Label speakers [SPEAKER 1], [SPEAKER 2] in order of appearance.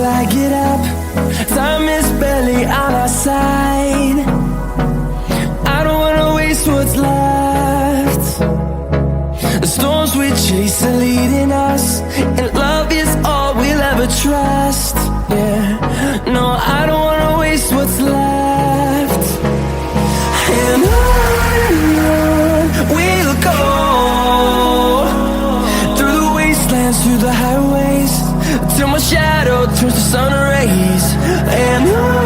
[SPEAKER 1] I get up. Time is barely on our side. I don't wanna waste what's left. The storms we chase are leading us, and love is all we'll ever trust. Yeah, no, I don't wanna waste what's left. And on we'll go, through the wastelands, through the highways, till my shadow turns to sun rays. And on